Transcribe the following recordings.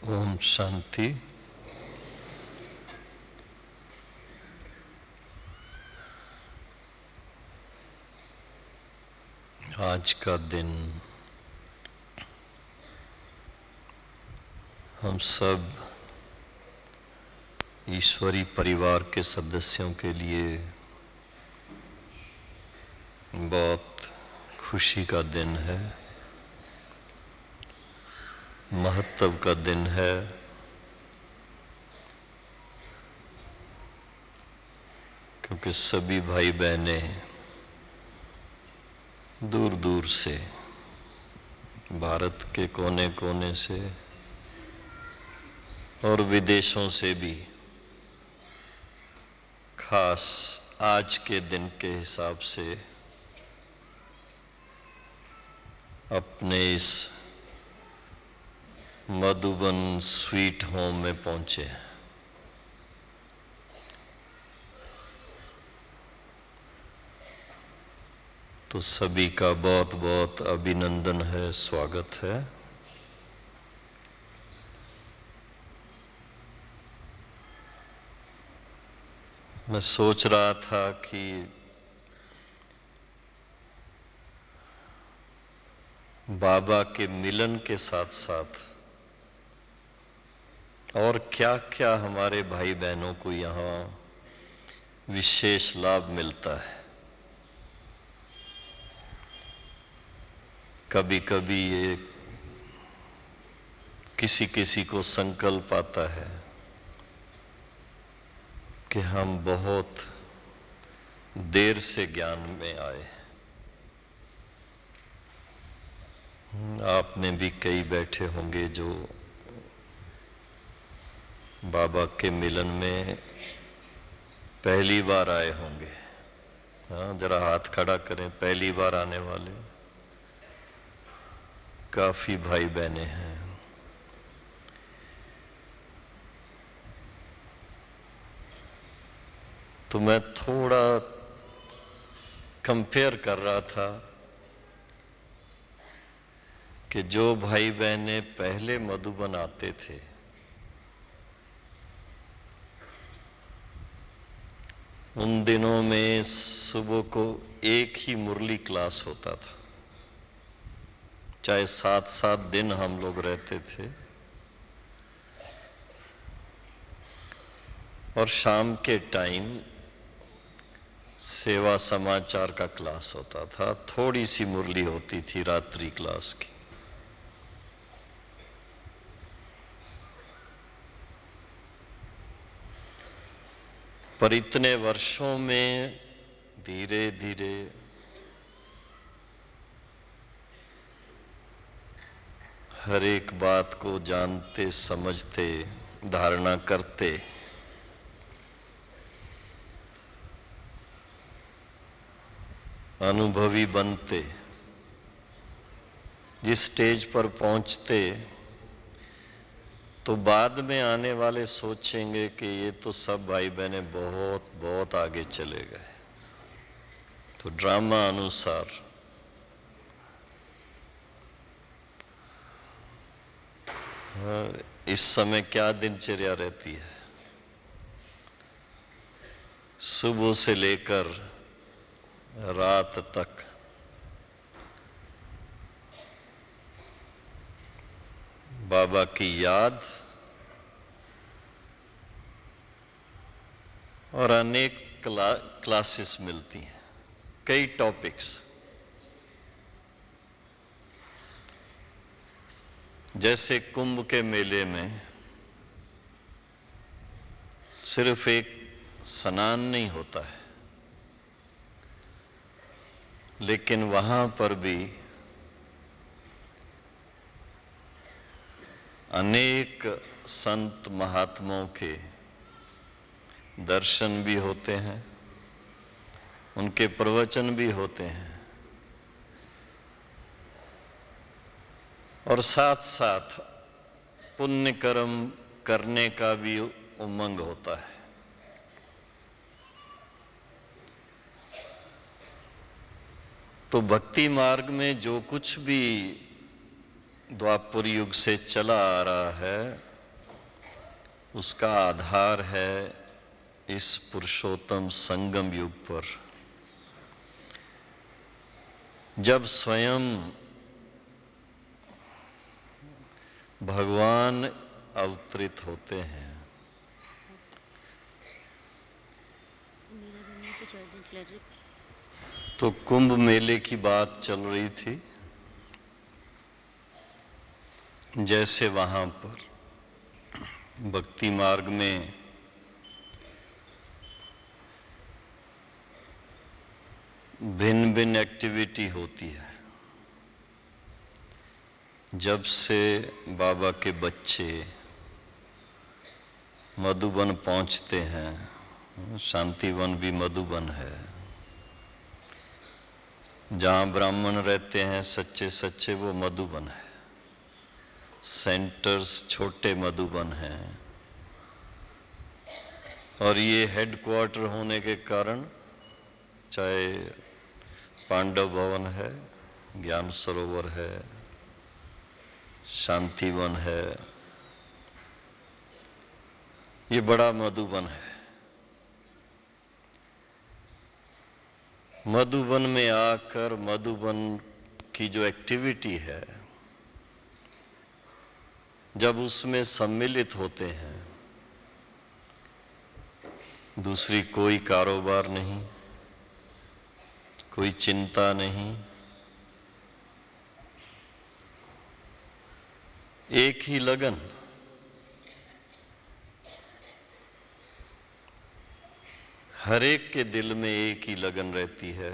ओम शांति। आज का दिन हम सब ईश्वरी परिवार के सदस्यों के लिए बहुत खुशी का दिन है, महत्व का दिन है। क्योंकि सभी भाई बहनें दूर दूर से, भारत के कोने कोने से और विदेशों से भी खास आज के दिन के हिसाब से अपने इस मधुबन स्वीट होम में पहुंचे हैं। तो सभी का बहुत बहुत अभिनंदन है, स्वागत है। मैं सोच रहा था कि बाबा के मिलन के साथ साथ और क्या क्या हमारे भाई बहनों को यहाँ विशेष लाभ मिलता है। कभी कभी ये किसी किसी को संकल्प आता है कि हम बहुत देर से ज्ञान में आए। आप में भी कई बैठे होंगे जो बाबा के मिलन में पहली बार आए होंगे। हाँ, जरा हाथ खड़ा करें। पहली बार आने वाले काफी भाई बहने हैं। तो मैं थोड़ा कंपेयर कर रहा था कि जो भाई बहने पहले मधुबन आते थे उन दिनों में सुबह को एक ही मुरली क्लास होता था, चाहे 7-7 दिन हम लोग रहते थे। और शाम के टाइम सेवा समाचार का क्लास होता था। थोड़ी सी मुरली होती थी रात्रि क्लास की। पर इतने वर्षों में धीरे धीरे हर एक बात को जानते, समझते, धारणा करते, अनुभवी बनते, जिस स्टेज पर पहुंचते तो बाद में आने वाले सोचेंगे कि ये तो सब भाई बहने बहुत बहुत आगे चले गए। तो ड्रामा अनुसार इस समय क्या दिनचर्या रहती है, सुबह से लेकर रात तक बाबा की याद और अनेक क्लासेस मिलती हैं, कई टॉपिक्स। जैसे कुंभ के मेले में सिर्फ एक स्नान नहीं होता है, लेकिन वहां पर भी अनेक संत महात्माओं के दर्शन भी होते हैं, उनके प्रवचन भी होते हैं और साथ साथ पुण्य कर्म करने का भी उमंग होता है। तो भक्ति मार्ग में जो कुछ भी द्वापर युग से चला आ रहा है उसका आधार है इस पुरुषोत्तम संगम युग पर, जब स्वयं भगवान अवतरित होते हैं। तो कुंभ मेले की बात चल रही थी, जैसे वहां पर भक्ति मार्ग में भिन्न भिन्न एक्टिविटी होती है। जब से बाबा के बच्चे मधुबन पहुंचते हैं, शांतिवन भी मधुबन है, जहाँ ब्राह्मण रहते हैं सच्चे सच्चे, वो मधुबन है। सेंटर्स छोटे मधुबन हैं, और ये हेडक्वार्टर होने के कारण चाहे पांडव भवन है, ज्ञान सरोवर है, शांतिवन है, ये बड़ा मधुबन है। मधुबन में आकर मधुबन की जो एक्टिविटी है, जब उसमें सम्मिलित होते हैं, दूसरी कोई कारोबार नहीं, कोई चिंता नहीं, एक ही लगन। हर एक के दिल में एक ही लगन रहती है,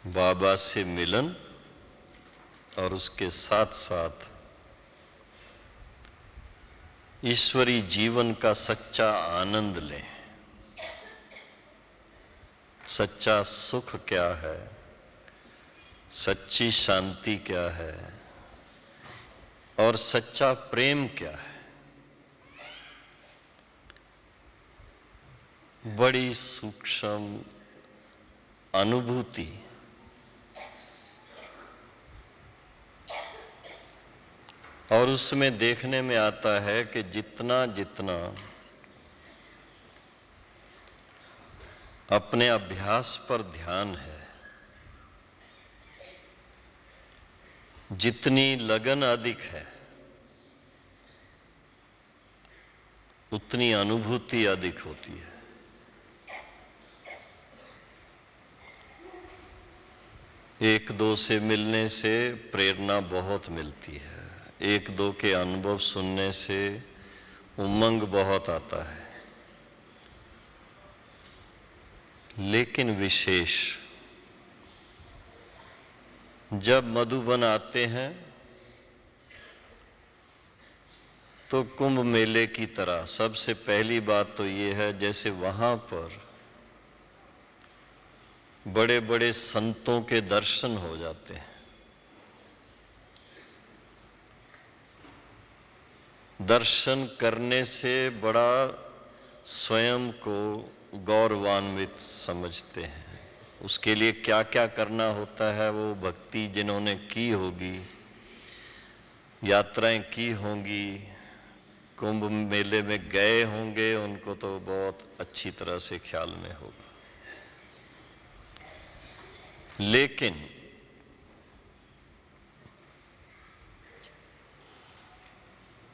बाबा से मिलन, और उसके साथ साथ ईश्वरी जीवन का सच्चा आनंद लें। सच्चा सुख क्या है, सच्ची शांति क्या है, और सच्चा प्रेम क्या है। बड़ी सूक्ष्म अनुभूति। और उसमें देखने में आता है कि जितना जितना अपने अभ्यास पर ध्यान है, जितनी लगन अधिक है, उतनी अनुभूति अधिक होती है। एक दो से मिलने से प्रेरणा बहुत मिलती है, एक दो के अनुभव सुनने से उमंग बहुत आता है, लेकिन विशेष जब मधुबन आते हैं तो कुंभ मेले की तरह सबसे पहली बात तो ये है, जैसे वहां पर बड़े बड़े संतों के दर्शन हो जाते हैं। दर्शन करने से बड़ा स्वयं को गौरवान्वित समझते हैं। उसके लिए क्या क्या करना होता है, वो भक्ति जिन्होंने की होगी, यात्राएं की होंगी, कुंभ मेले में गए होंगे, उनको तो बहुत अच्छी तरह से ख्याल में होगा। लेकिन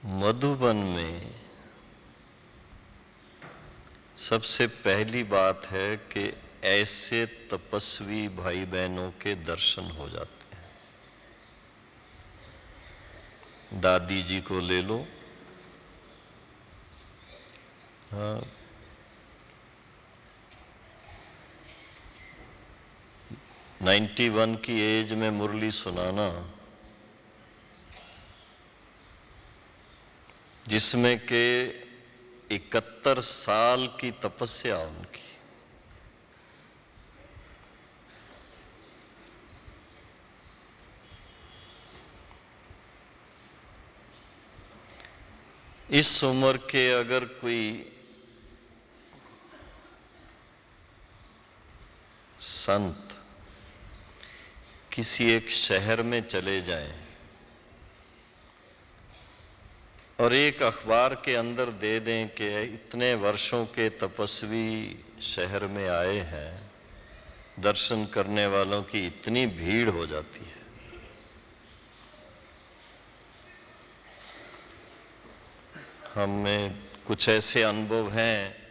मधुबन में सबसे पहली बात है कि ऐसे तपस्वी भाई बहनों के दर्शन हो जाते हैं। दादी जी को ले लो, हाँ, 91 की एज में मुरली सुनाना, जिसमें के 71 साल की तपस्या उनकी, इस उम्र के अगर कोई संत किसी एक शहर में चले जाएं और एक अखबार के अंदर दे दें कि इतने वर्षों के तपस्वी शहर में आए हैं, दर्शन करने वालों की इतनी भीड़ हो जाती है। हमें कुछ ऐसे अनुभव हैं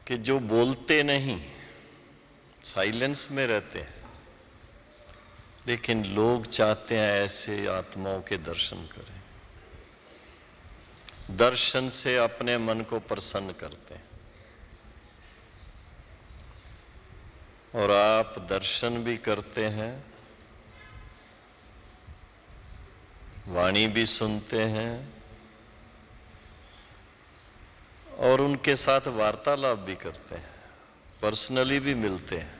कि जो बोलते नहीं, साइलेंस में रहते हैं, लेकिन लोग चाहते हैं ऐसे आत्माओं के दर्शन करें। दर्शन से अपने मन को प्रसन्न करते हैं। और आप दर्शन भी करते हैं, वाणी भी सुनते हैं और उनके साथ वार्तालाप भी करते हैं, पर्सनली भी मिलते हैं।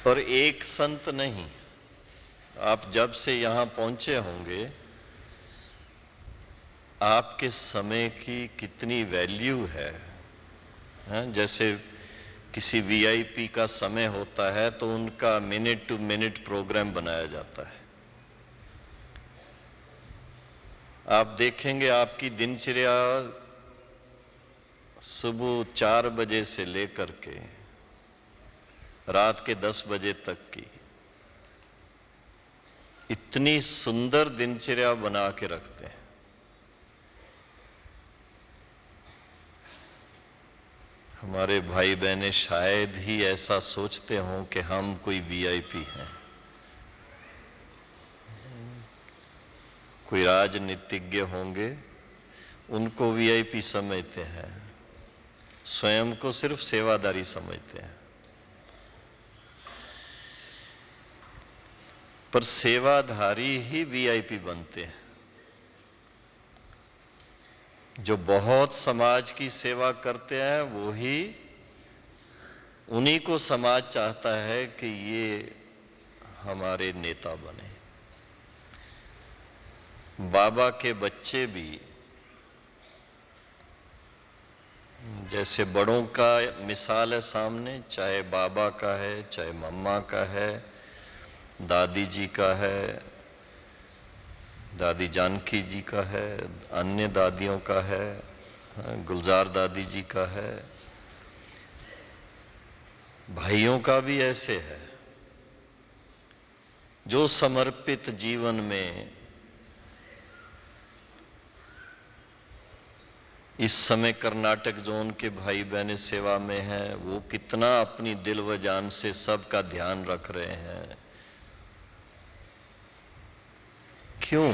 और एक संत नहीं, आप जब से यहां पहुंचे होंगे, आपके समय की कितनी वैल्यू है। जैसे किसी वीआईपी का समय होता है तो उनका मिनट टू मिनट प्रोग्राम बनाया जाता है। आप देखेंगे आपकी दिनचर्या सुबह 4 बजे से लेकर के रात के 10 बजे तक की इतनी सुंदर दिनचर्या बना के रखते हैं। हमारे भाई बहनें शायद ही ऐसा सोचते हों कि हम कोई वीआईपी हैं, कोई राजनीतिज्ञ होंगे, उनको वीआईपी समझते हैं, स्वयं को सिर्फ सेवादारी समझते हैं। पर सेवाधारी ही वीआईपी बनते हैं। जो बहुत समाज की सेवा करते हैं वो ही, उन्हीं को समाज चाहता है कि ये हमारे नेता बने। बाबा के बच्चे भी जैसे बड़ों का मिसाल है सामने, चाहे बाबा का है, चाहे मम्मा का है, दादी जी का है, दादी जानकी जी का है, अन्य दादियों का है, गुलजार दादी जी का है, भाइयों का भी ऐसे है। जो समर्पित जीवन में इस समय कर्नाटक जोन के भाई बहने सेवा में हैं, वो कितना अपनी दिल व जान से सबका ध्यान रख रहे हैं। क्यों?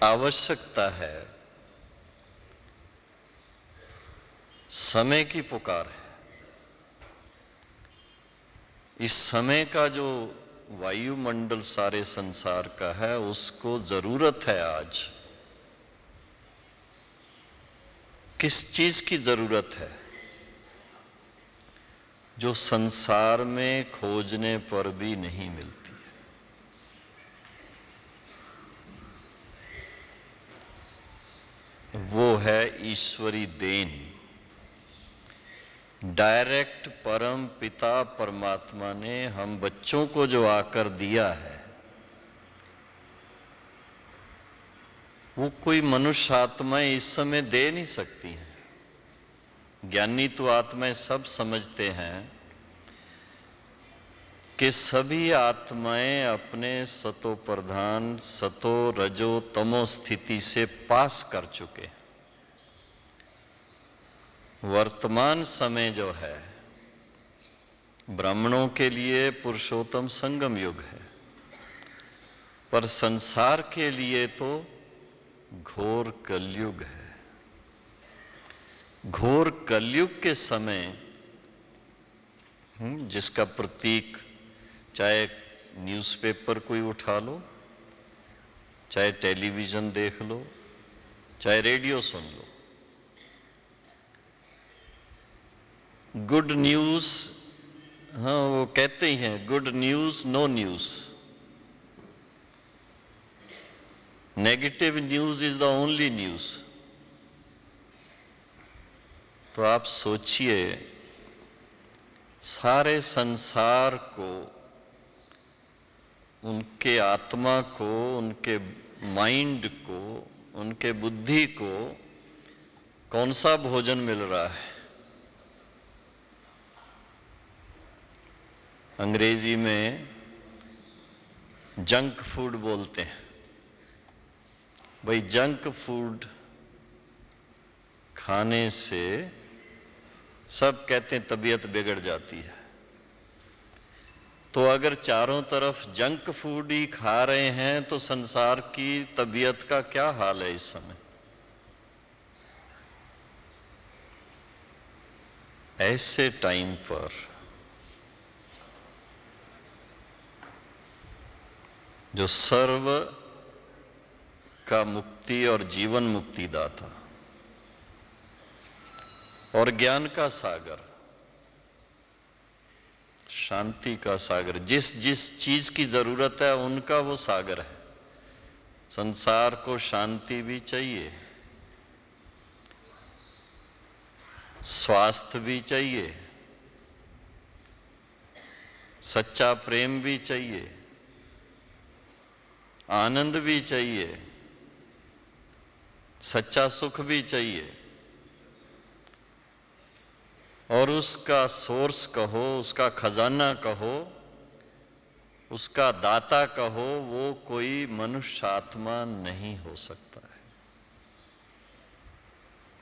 आवश्यकता है, समय की पुकार है। इस समय का जो वायुमंडल सारे संसार का है, उसको जरूरत है आज। किस चीज की जरूरत है? जो संसार में खोजने पर भी नहीं मिलती। वो है ईश्वरी देन। डायरेक्ट परम पिता परमात्मा ने हम बच्चों को जो आकर दिया है, वो कोई मनुष्य आत्माएं इस समय दे नहीं सकती हैं। ज्ञानी तो आत्माएं सब समझते हैं कि सभी आत्माएं अपने सतो प्रधान, सतो रजो तमो स्थिति से पास कर चुके। वर्तमान समय जो है ब्राह्मणों के लिए पुरुषोत्तम संगम युग है, पर संसार के लिए तो घोर कलयुग है। घोर कलयुग के समय जिसका प्रतीक, चाहे न्यूज़पेपर कोई उठा लो, चाहे टेलीविजन देख लो, चाहे रेडियो सुन लो, गुड न्यूज़, हाँ वो कहते ही हैं good news no news, negative news is the only news. तो आप सोचिए, सारे संसार को उनके आत्मा को, उनके माइंड को, उनके बुद्धि को कौन सा भोजन मिल रहा है। अंग्रेजी में जंक फूड बोलते हैं। भाई जंक फूड खाने से सब कहते हैं तबीयत बिगड़ जाती है। तो अगर चारों तरफ जंक फूड ही खा रहे हैं तो संसार की तबीयत का क्या हाल है इस समय। ऐसे टाइम पर जो सर्व का मुक्ति और जीवन मुक्ति दाता और ज्ञान का सागर, शांति का सागर, जिस जिस चीज की जरूरत है उनका वो सागर है। संसार को शांति भी चाहिए, स्वास्थ्य भी चाहिए, सच्चा प्रेम भी चाहिए, आनंद भी चाहिए, सच्चा सुख भी चाहिए। और उसका सोर्स कहो, उसका खजाना कहो, उसका दाता कहो, वो कोई मनुष्य आत्मा नहीं हो सकता है।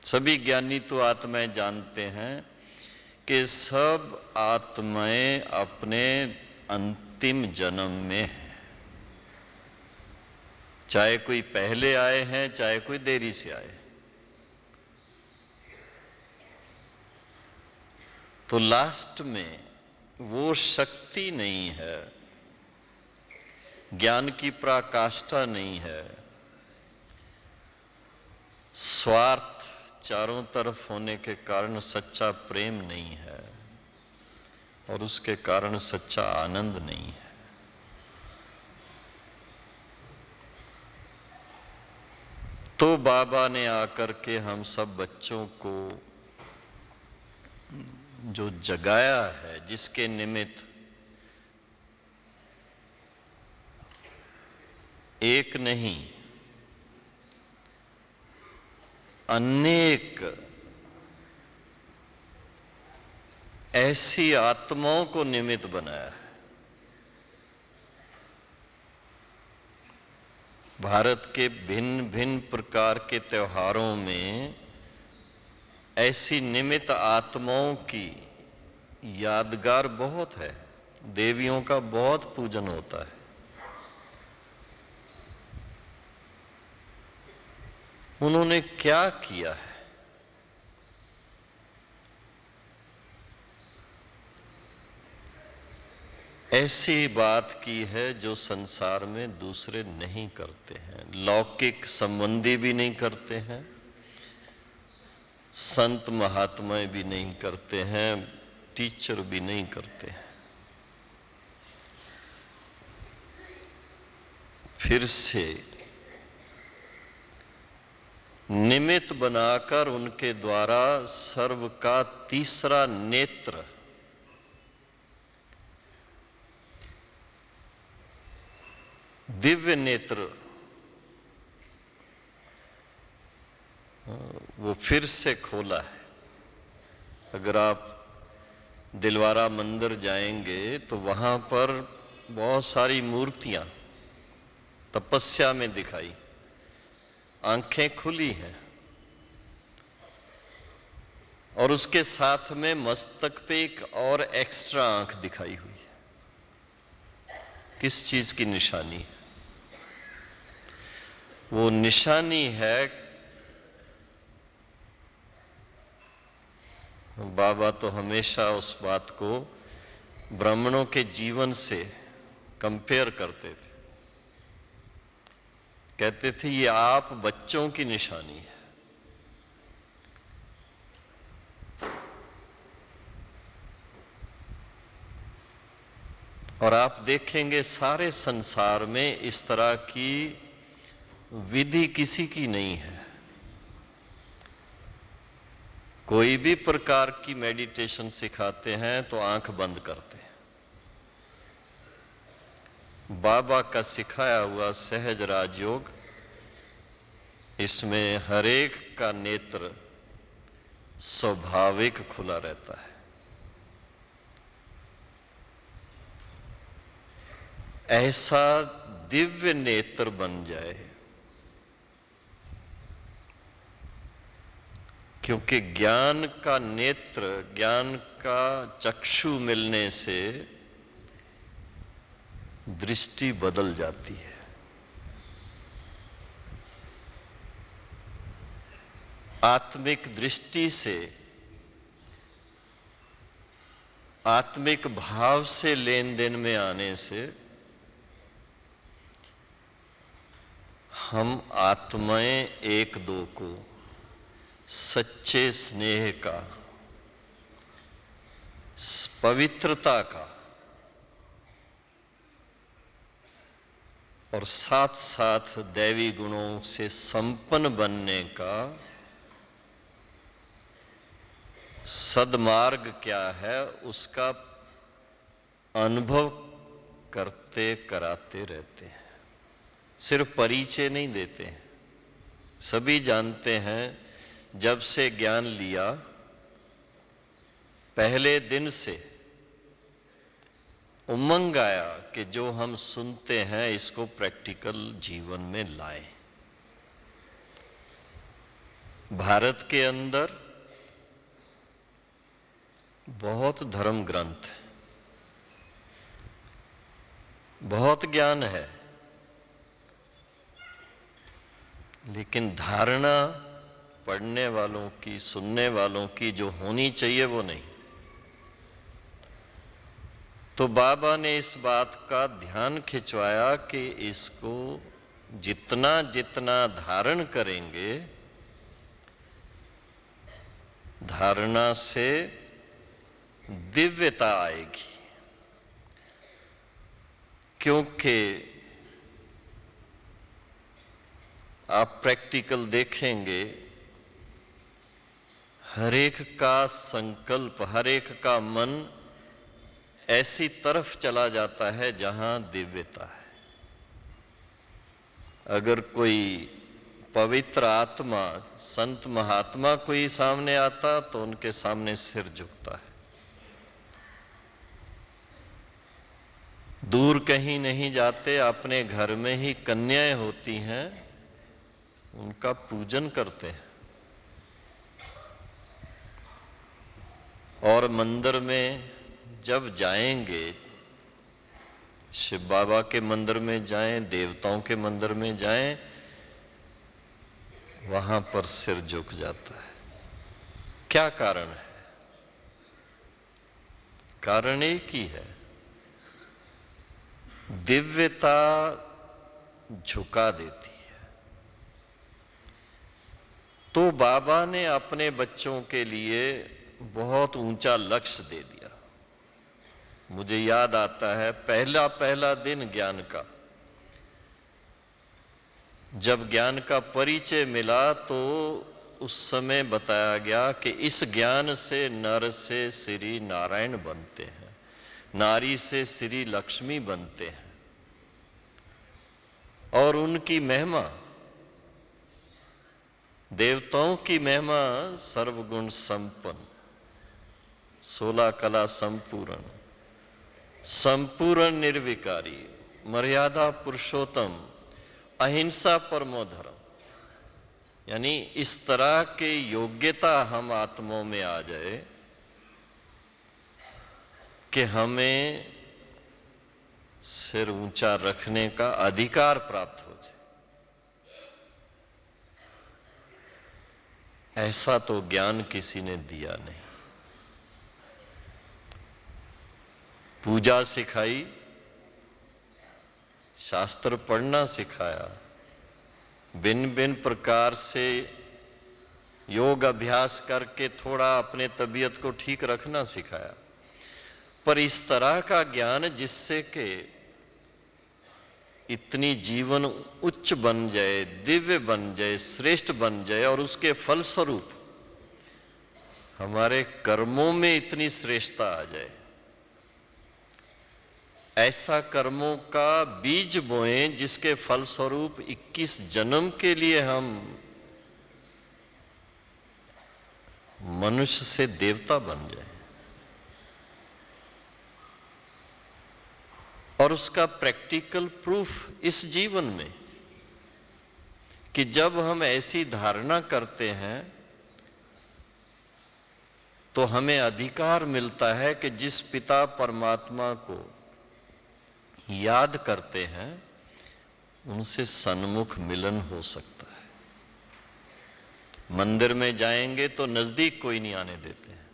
सभी ज्ञानी तो आत्माएं जानते हैं कि सब आत्माएं अपने अंतिम जन्म में हैं, चाहे कोई पहले आए हैं चाहे कोई देरी से आए। तो लास्ट में वो शक्ति नहीं है, ज्ञान की पराकाष्ठा नहीं है, स्वार्थ चारों तरफ होने के कारण सच्चा प्रेम नहीं है और उसके कारण सच्चा आनंद नहीं है। तो बाबा ने आकर के हम सब बच्चों को जो जगाया है, जिसके निमित्त एक नहीं अनेक ऐसी आत्माओं को निमित्त बनाया है। भारत के भिन्न भिन्न प्रकार के त्योहारों में ऐसी निमित्त आत्माओं की यादगार बहुत है। देवियों का बहुत पूजन होता है। उन्होंने क्या किया है? ऐसी बात की है जो संसार में दूसरे नहीं करते हैं। लौकिक संबंधी भी नहीं करते हैं, संत महात्मा भी नहीं करते हैं, टीचर भी नहीं करते हैं। फिर से निमित्त बनाकर उनके द्वारा सर्व का तीसरा नेत्र दिव्य नेत्र वो फिर से खोला है। अगर आप दिलवारा मंदिर जाएंगे तो वहां पर बहुत सारी मूर्तियां तपस्या में दिखाई, आंखें खुली हैं और उसके साथ में मस्तक पे एक और एक्स्ट्रा आंख दिखाई हुई है। किस चीज की निशानी है? वो निशानी है, बाबा तो हमेशा उस बात को ब्राह्मणों के जीवन से कंपेयर करते थे। कहते थे ये आप बच्चों की निशानी है। और आप देखेंगे सारे संसार में इस तरह की विधि किसी की नहीं है। कोई भी प्रकार की मेडिटेशन सिखाते हैं तो आंख बंद करते हैं। बाबा का सिखाया हुआ सहज राजयोग, इसमें हरेक का नेत्र स्वाभाविक खुला रहता है। ऐसा दिव्य नेत्र बन जाए, क्योंकि ज्ञान का नेत्र, ज्ञान का चक्षु मिलने से दृष्टि बदल जाती है। आत्मिक दृष्टि से, आत्मिक भाव से लेन देन में आने से हम आत्माएं एक दो को सच्चे स्नेह का, पवित्रता का और साथ साथ दैवी गुणों से संपन्न बनने का सद्मार्ग क्या है, उसका अनुभव करते कराते रहते हैं। सिर्फ परिचय नहीं देते हैं। सभी जानते हैं, जब से ज्ञान लिया पहले दिन से उमंग आया कि जो हम सुनते हैं इसको प्रैक्टिकल जीवन में लाएं। भारत के अंदर बहुत धर्म ग्रंथ है, बहुत ज्ञान है, लेकिन धारणा पढ़ने वालों की, सुनने वालों की जो होनी चाहिए वो नहीं। तो बाबा ने इस बात का ध्यान खिंचवाया कि इसको जितना जितना धारण करेंगे, धारणा से दिव्यता आएगी। क्योंकि आप प्रैक्टिकल देखेंगे, हरेक का संकल्प, हरेक का मन ऐसी तरफ चला जाता है जहां दिव्यता है। अगर कोई पवित्र आत्मा, संत महात्मा कोई सामने आता तो उनके सामने सिर झुकता है। दूर कहीं नहीं जाते, अपने घर में ही कन्याएं होती हैं, उनका पूजन करते हैं। और मंदिर में जब जाएंगे, शिव बाबा के मंदिर में जाएं, देवताओं के मंदिर में जाएं, वहां पर सिर झुक जाता है। क्या कारण है? कारण एक ही है, दिव्यता झुका देती है। तो बाबा ने अपने बच्चों के लिए बहुत ऊंचा लक्ष्य दे दिया। मुझे याद आता है पहला दिन ज्ञान का, जब ज्ञान का परिचय मिला तो उस समय बताया गया कि इस ज्ञान से नर से श्री नारायण बनते हैं, नारी से श्री लक्ष्मी बनते हैं। और उनकी महिमा, देवताओं की महिमा सर्वगुण संपन्न, 16 कला संपूर्ण, संपूर्ण निर्विकारी, मर्यादा पुरुषोत्तम, अहिंसा परमो धर्म। यानी इस तरह के योग्यता हम आत्माओं में आ जाए कि हमें सिर ऊंचा रखने का अधिकार प्राप्त हो जाए। ऐसा तो ज्ञान किसी ने दिया नहीं। पूजा सिखाई, शास्त्र पढ़ना सिखाया, भिन्न भिन्न प्रकार से योग अभ्यास करके थोड़ा अपने तबीयत को ठीक रखना सिखाया। पर इस तरह का ज्ञान जिससे कि इतनी जीवन उच्च बन जाए, दिव्य बन जाए, श्रेष्ठ बन जाए, और उसके फलस्वरूप हमारे कर्मों में इतनी श्रेष्ठता आ जाए, ऐसा कर्मों का बीज बोएं जिसके फलस्वरूप 21 जन्म के लिए हम मनुष्य से देवता बन जाए। और उसका प्रैक्टिकल प्रूफ इस जीवन में कि जब हम ऐसी धारणा करते हैं तो हमें अधिकार मिलता है कि जिस पिता परमात्मा को याद करते हैं उनसे सन्मुख मिलन हो सकता है। मंदिर में जाएंगे तो नजदीक कोई नहीं आने देते हैं,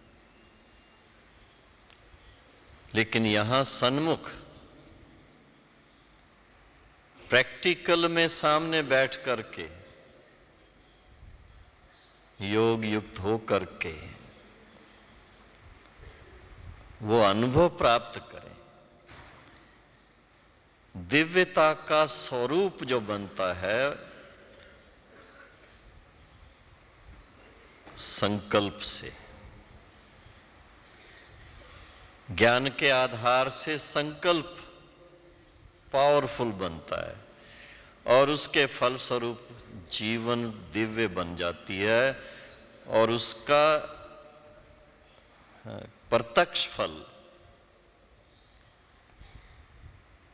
लेकिन यहां सन्मुख प्रैक्टिकल में सामने बैठ करके योग युक्त हो करके वो अनुभव प्राप्त करें। दिव्यता का स्वरूप जो बनता है संकल्प से, ज्ञान के आधार से संकल्प पावरफुल बनता है और उसके फलस्वरूप जीवन दिव्य बन जाती है। और उसका प्रत्यक्ष फल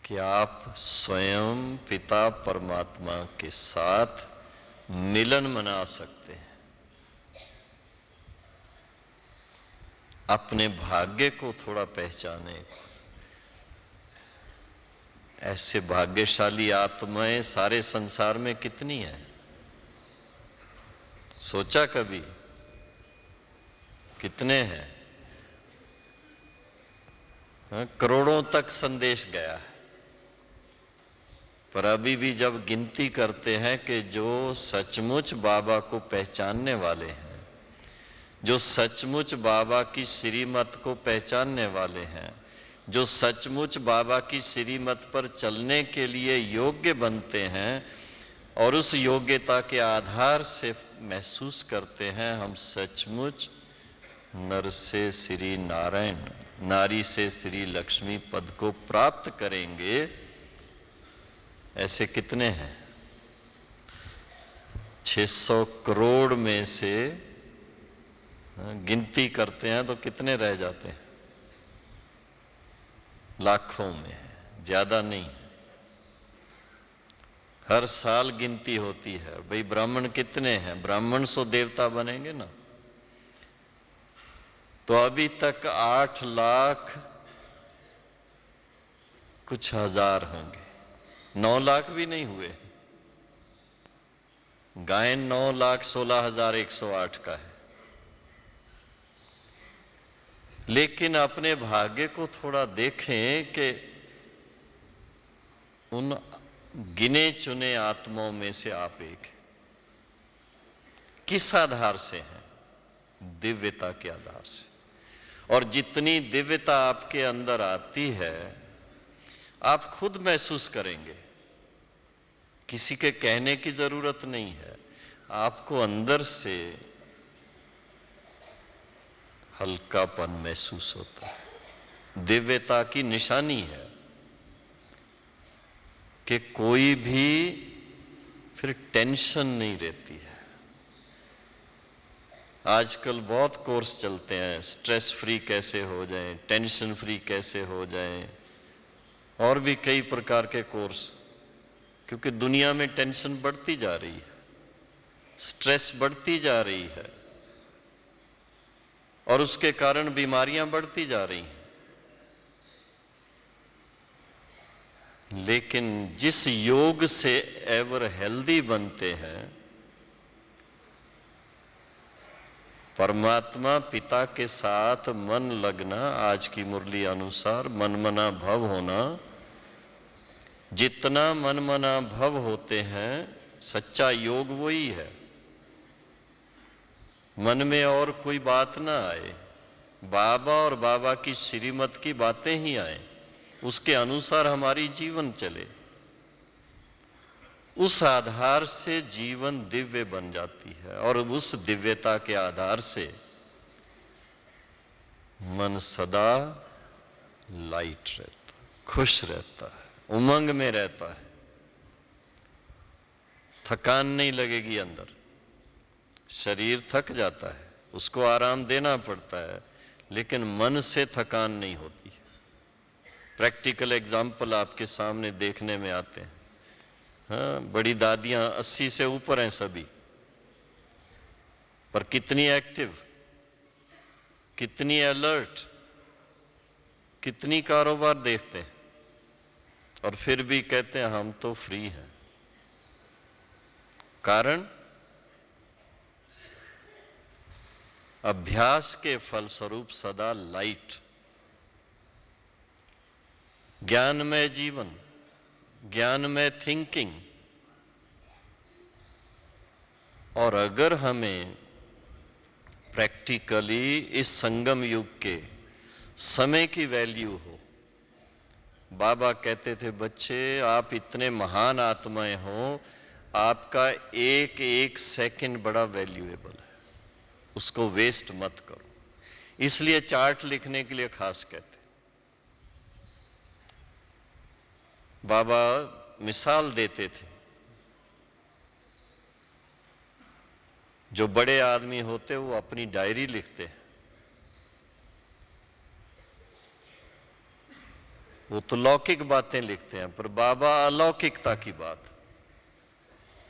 कि आप स्वयं पिता परमात्मा के साथ मिलन मना सकते हैं। अपने भाग्य को थोड़ा पहचाने। ऐसे भाग्यशाली आत्माएं सारे संसार में कितनी हैं? सोचा कभी? कितने हैं? करोड़ों तक संदेश गया है। पर अभी भी जब गिनती करते हैं कि जो सचमुच बाबा को पहचानने वाले हैं, जो सचमुच बाबा की श्रीमत को पहचानने वाले हैं, जो सचमुच बाबा की श्रीमत पर चलने के लिए योग्य बनते हैं और उस योग्यता के आधार से महसूस करते हैं हम सचमुच नर से श्री नारायण, नारी से श्री लक्ष्मी पद को प्राप्त करेंगे, ऐसे कितने हैं? 600 करोड़ में से गिनती करते हैं तो कितने रह जाते हैं? लाखों में है, ज्यादा नहीं है। हर साल गिनती होती है, भाई ब्राह्मण कितने हैं? ब्राह्मण सो देवता बनेंगे ना। तो अभी तक 8 लाख कुछ हजार होंगे, 9 लाख भी नहीं हुए। गायन 9,16,108 का है। लेकिन अपने भाग्य को थोड़ा देखें कि उन गिने चुने आत्माओं में से आप एक हैं। किस आधार से हैं? दिव्यता के आधार से। और जितनी दिव्यता आपके अंदर आती है आप खुद महसूस करेंगे, किसी के कहने की जरूरत नहीं है। आपको अंदर से हल्कापन महसूस होता है। दिव्यता की निशानी है कि कोई भी फिर टेंशन नहीं रहती है। आजकल बहुत कोर्स चलते हैं, स्ट्रेस फ्री कैसे हो जाएं, टेंशन फ्री कैसे हो जाएं, और भी कई प्रकार के कोर्स। क्योंकि दुनिया में टेंशन बढ़ती जा रही है, स्ट्रेस बढ़ती जा रही है और उसके कारण बीमारियां बढ़ती जा रही हैं। लेकिन जिस योग से एवर हेल्दी बनते हैं, परमात्मा पिता के साथ मन लगना, आज की मुरली अनुसार मनमना भव होना, जितना मनमना भव होते हैं सच्चा योग वही है। मन में और कोई बात ना आए, बाबा और बाबा की श्रीमत की बातें ही आए, उसके अनुसार हमारी जीवन चले। उस आधार से जीवन दिव्य बन जाती है और उस दिव्यता के आधार से मन सदा लाइट रहता। खुश रहता है, उमंग में रहता है, थकान नहीं लगेगी अंदर। शरीर थक जाता है, उसको आराम देना पड़ता है, लेकिन मन से थकान नहीं होती। प्रैक्टिकल एग्जाम्पल आपके सामने देखने में आते हैं। हाँ, बड़ी दादियां 80 से ऊपर हैं सभी, पर कितनी एक्टिव, कितनी अलर्ट, कितनी कारोबार देखते हैं, और फिर भी कहते हैं हम तो फ्री हैं। कारण अभ्यास के फलस्वरूप सदा लाइट, ज्ञानमय जीवन, ज्ञानमय थिंकिंग। और अगर हमें प्रैक्टिकली इस संगम युग के समय की वैल्यू हो, बाबा कहते थे बच्चे आप इतने महान आत्माएं हो, आपका एक एक सेकंड बड़ा वैल्यूएबल है, उसको वेस्ट मत करो। इसलिए चार्ट लिखने के लिए खास कहते। बाबा मिसाल देते थे, जो बड़े आदमी होते वो अपनी डायरी लिखते हैं, वो तो लौकिक बातें लिखते हैं, पर बाबा अलौकिकता की बात,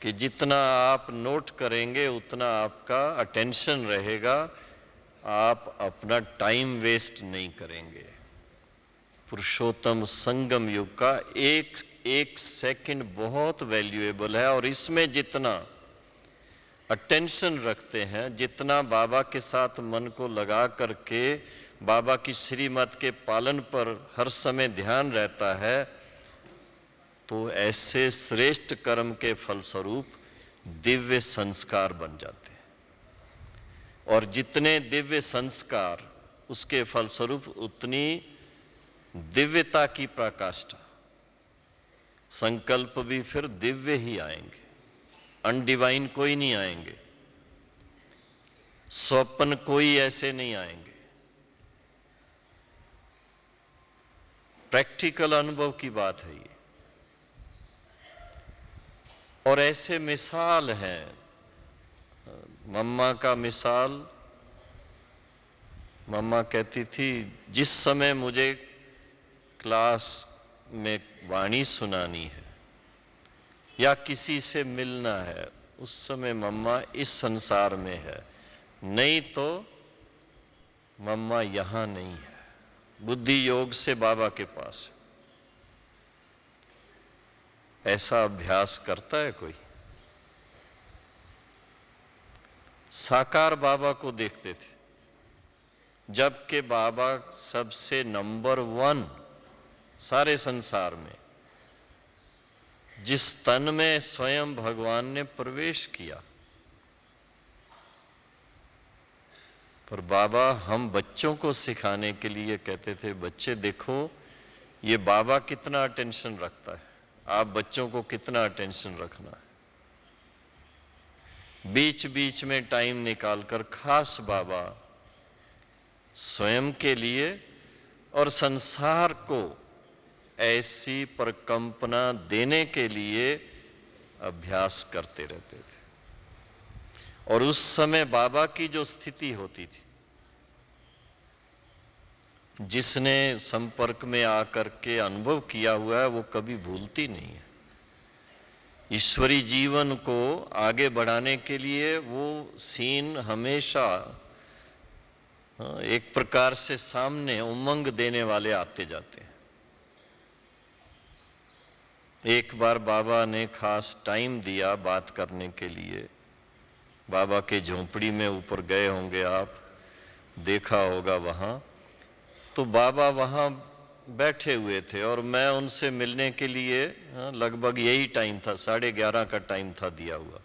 कि जितना आप नोट करेंगे उतना आपका अटेंशन रहेगा, आप अपना टाइम वेस्ट नहीं करेंगे। पुरुषोत्तम संगम युग का एक एक सेकंड बहुत वैल्यूएबल है, और इसमें जितना अटेंशन रखते हैं, जितना बाबा के साथ मन को लगा करके बाबा की श्रीमत के पालन पर हर समय ध्यान रहता है, तो ऐसे श्रेष्ठ कर्म के फलस्वरूप दिव्य संस्कार बन जाते हैं। और जितने दिव्य संस्कार, उसके फलस्वरूप उतनी दिव्यता की प्रकाष्ठा। संकल्प भी फिर दिव्य ही आएंगे, अनडिवाइन कोई नहीं आएंगे, स्वप्न कोई ऐसे नहीं आएंगे। प्रैक्टिकल अनुभव की बात है ये। और ऐसे मिसाल हैं, मम्मा का मिसाल, मम्मा कहती थी जिस समय मुझे क्लास में वाणी सुनानी है या किसी से मिलना है, उस समय मम्मा इस संसार में है, नहीं तो मम्मा यहां नहीं है, बुद्धि योग से बाबा के पास। ऐसा अभ्यास करता है कोई? साकार बाबा को देखते थे, जबकि बाबा सबसे नंबर 1 सारे संसार में, जिस तन में स्वयं भगवान ने प्रवेश किया। पर बाबा हम बच्चों को सिखाने के लिए कहते थे, बच्चे देखो ये बाबा कितना अटेंशन रखता है, आप बच्चों को कितना अटेंशन रखना है। बीच बीच में टाइम निकालकर खास बाबा स्वयं के लिए और संसार को ऐसी प्रकंपना देने के लिए अभ्यास करते रहते थे। और उस समय बाबा की जो स्थिति होती थी, जिसने संपर्क में आकर के अनुभव किया हुआ है वो कभी भूलती नहीं है। ईश्वरी जीवन को आगे बढ़ाने के लिए वो सीन हमेशा एक प्रकार से सामने उमंग देने वाले आते जाते हैं। एक बार बाबा ने खास टाइम दिया बात करने के लिए। बाबा के झोंपड़ी में ऊपर गए होंगे, आप देखा होगा वहाँ। तो बाबा वहाँ बैठे हुए थे और मैं उनसे मिलने के लिए, लगभग यही टाइम था, 11:30 का टाइम था दिया हुआ।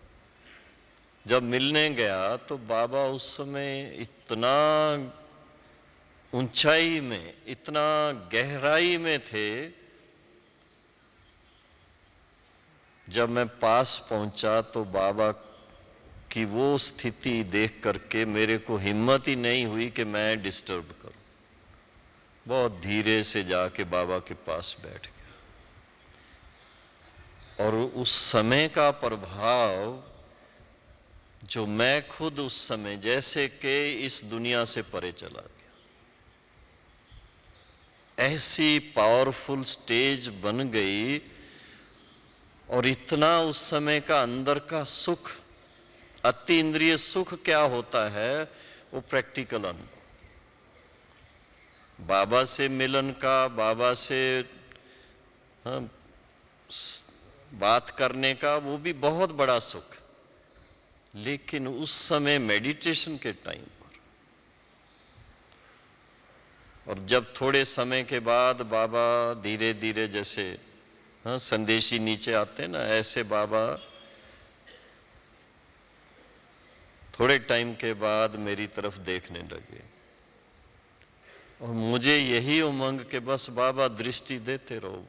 जब मिलने गया तो बाबा उस समय इतना ऊंचाई में, इतना गहराई में थे। जब मैं पास पहुंचा तो बाबा की वो स्थिति देख करके मेरे को हिम्मत ही नहीं हुई कि मैं डिस्टर्ब करूं। बहुत धीरे से जाके बाबा के पास बैठ गया। और उस समय का प्रभाव जो मैं खुद उस समय जैसे कि इस दुनिया से परे चला गया, ऐसी पावरफुल स्टेज बन गई। और इतना उस समय का अंदर का सुख, अति इंद्रिय सुख क्या होता है, वो प्रैक्टिकल अनुभव, बाबा से मिलन का, बाबा से बात करने का, वो भी बहुत बड़ा सुख। लेकिन उस समय मेडिटेशन के टाइम पर, और जब थोड़े समय के बाद बाबा धीरे धीरे जैसे संदेशी नीचे आते ना, ऐसे बाबा थोड़े टाइम के बाद मेरी तरफ देखने लगे। और मुझे यही उमंग कि बस बाबा दृष्टि देते रहो।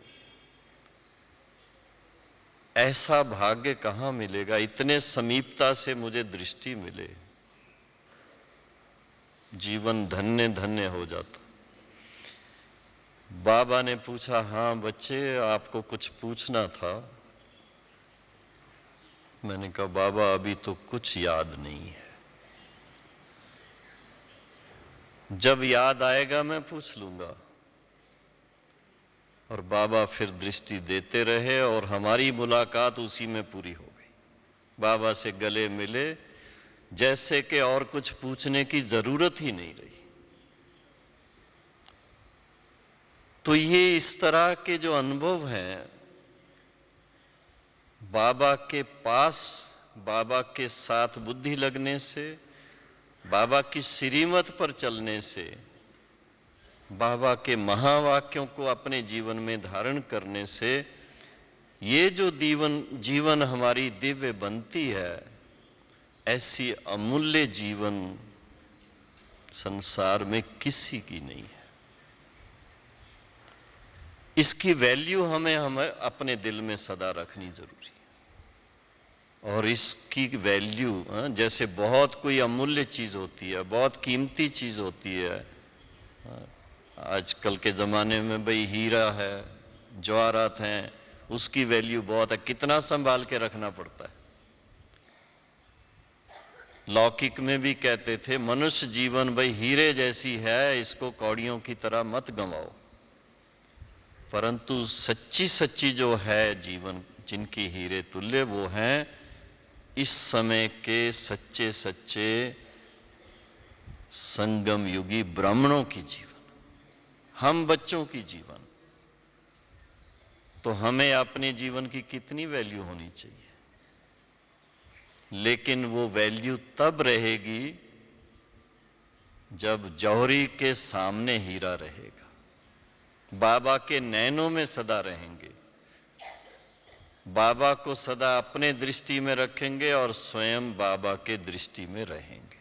ऐसा भाग्य कहाँ मिलेगा, इतने समीपता से मुझे दृष्टि मिले, जीवन धन्य धन्य हो जाता। बाबा ने पूछा, हाँ बच्चे आपको कुछ पूछना था। मैंने कहा बाबा अभी तो कुछ याद नहीं है, जब याद आएगा मैं पूछ लूंगा। और बाबा फिर दृष्टि देते रहे और हमारी मुलाकात उसी में पूरी हो गई। बाबा से गले मिले जैसे कि और कुछ पूछने की जरूरत ही नहीं रही। तो ये इस तरह के जो अनुभव हैं, बाबा के पास, बाबा के साथ बुद्धि लगने से, बाबा की श्रीमत पर चलने से, बाबा के महावाक्यों को अपने जीवन में धारण करने से, ये जो जीवन हमारी दिव्य बनती है, ऐसी अमूल्य जीवन संसार में किसी की नहीं है। इसकी वैल्यू हमें अपने दिल में सदा रखनी जरूरी है। और इसकी वैल्यू जैसे बहुत कोई अमूल्य चीज होती है, बहुत कीमती चीज होती है। आजकल के ज़माने में भाई हीरा है, जवाहरात हैं, उसकी वैल्यू बहुत है, कितना संभाल के रखना पड़ता है। लौकिक में भी कहते थे मनुष्य जीवन भाई हीरे जैसी है, इसको कौड़ियों की तरह मत गंवाओ। परंतु सच्ची सच्ची जो है जीवन, जिनकी हीरे तुल्य, वो हैं इस समय के सच्चे सच्चे संगम युगी ब्राह्मणों की जीवन, हम बच्चों की जीवन। तो हमें अपने जीवन की कितनी वैल्यू होनी चाहिए। लेकिन वो वैल्यू तब रहेगी जब जौहरी के सामने हीरा रहेगा, बाबा के नैनों में सदा रहेंगे, बाबा को सदा अपने दृष्टि में रखेंगे और स्वयं बाबा के दृष्टि में रहेंगे।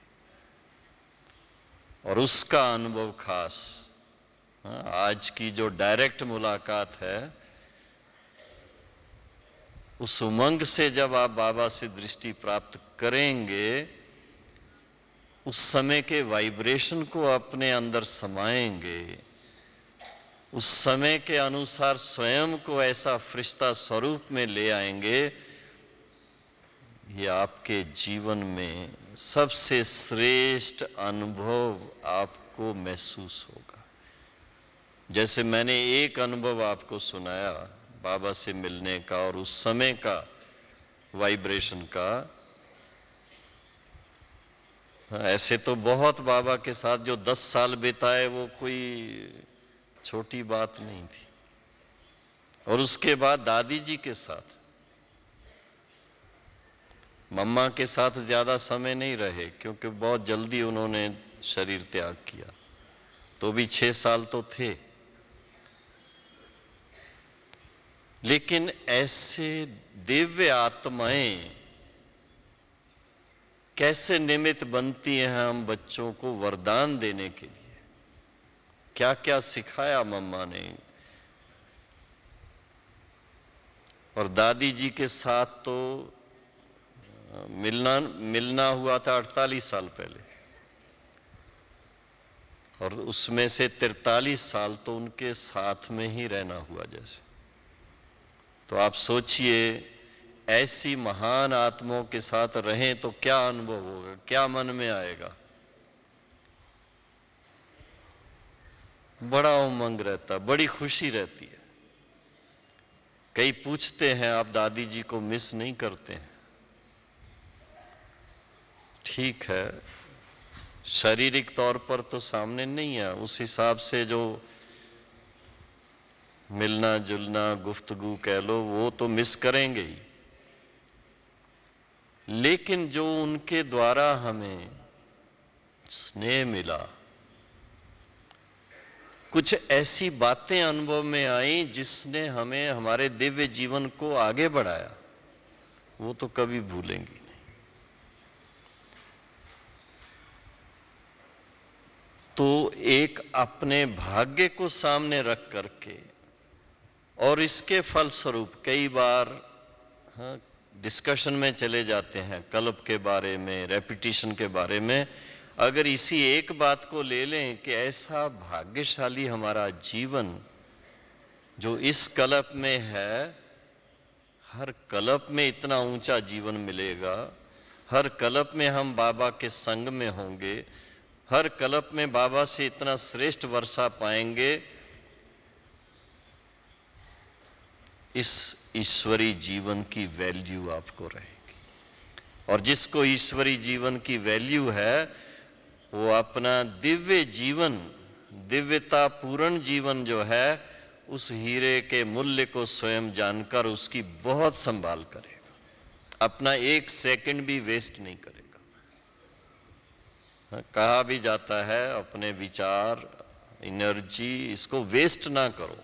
और उसका अनुभव खास आज की जो डायरेक्ट मुलाकात है, उस उमंग से जब आप बाबा से दृष्टि प्राप्त करेंगे, उस समय के वाइब्रेशन को अपने अंदर समाएंगे, उस समय के अनुसार स्वयं को ऐसा फरिश्ता स्वरूप में ले आएंगे, ये आपके जीवन में सबसे श्रेष्ठ अनुभव आपको महसूस होगा। जैसे मैंने एक अनुभव आपको सुनाया बाबा से मिलने का और उस समय का वाइब्रेशन का, ऐसे तो बहुत बाबा के साथ जो 10 साल बिताए वो कोई छोटी बात नहीं थी। और उसके बाद दादी जी के साथ, मम्मा के साथ ज्यादा समय नहीं रहे क्योंकि बहुत जल्दी उन्होंने शरीर त्याग किया, तो भी 6 साल तो थे। लेकिन ऐसे दिव्य आत्माएं कैसे निमित्त बनती हैं हम बच्चों को वरदान देने के लिए। क्या क्या सिखाया मम्मा ने। और दादी जी के साथ तो मिलना हुआ था 48 साल पहले, और उसमें से 43 साल तो उनके साथ में ही रहना हुआ जैसे। तो आप सोचिए, ऐसी महान आत्माओं के साथ रहें तो क्या अनुभव होगा, क्या मन में आएगा। बड़ा उमंग रहता, बड़ी खुशी रहती है। कई पूछते हैं, आप दादी जी को मिस नहीं करते हैं? ठीक है, शारीरिक तौर पर तो सामने नहीं है, उस हिसाब से जो मिलना जुलना गुफ्तगू कह लो, वो तो मिस करेंगे ही। लेकिन जो उनके द्वारा हमें स्नेह मिला, कुछ ऐसी बातें अनुभव में आई जिसने हमें हमारे दिव्य जीवन को आगे बढ़ाया, वो तो कभी भूलेंगे नहीं। तो एक अपने भाग्य को सामने रख करके और इसके फलस्वरूप कई बार डिस्कशन में चले जाते हैं कल्प के बारे में, रेपिटेशन के बारे में। अगर इसी एक बात को ले लें कि ऐसा भाग्यशाली हमारा जीवन जो इस कल्प में है, हर कल्प में इतना ऊंचा जीवन मिलेगा, हर कल्प में हम बाबा के संग में होंगे, हर कल्प में बाबा से इतना श्रेष्ठ वर्षा पाएंगे, इस ईश्वरी जीवन की वैल्यू आपको रहेगी। और जिसको ईश्वरी जीवन की वैल्यू है, वो अपना दिव्य जीवन, दिव्यता पूर्ण जीवन जो है, उस हीरे के मूल्य को स्वयं जानकर उसकी बहुत संभाल करेगा, अपना एक सेकंड भी वेस्ट नहीं करेगा। कहा भी जाता है अपने विचार, एनर्जी, इसको वेस्ट ना करो।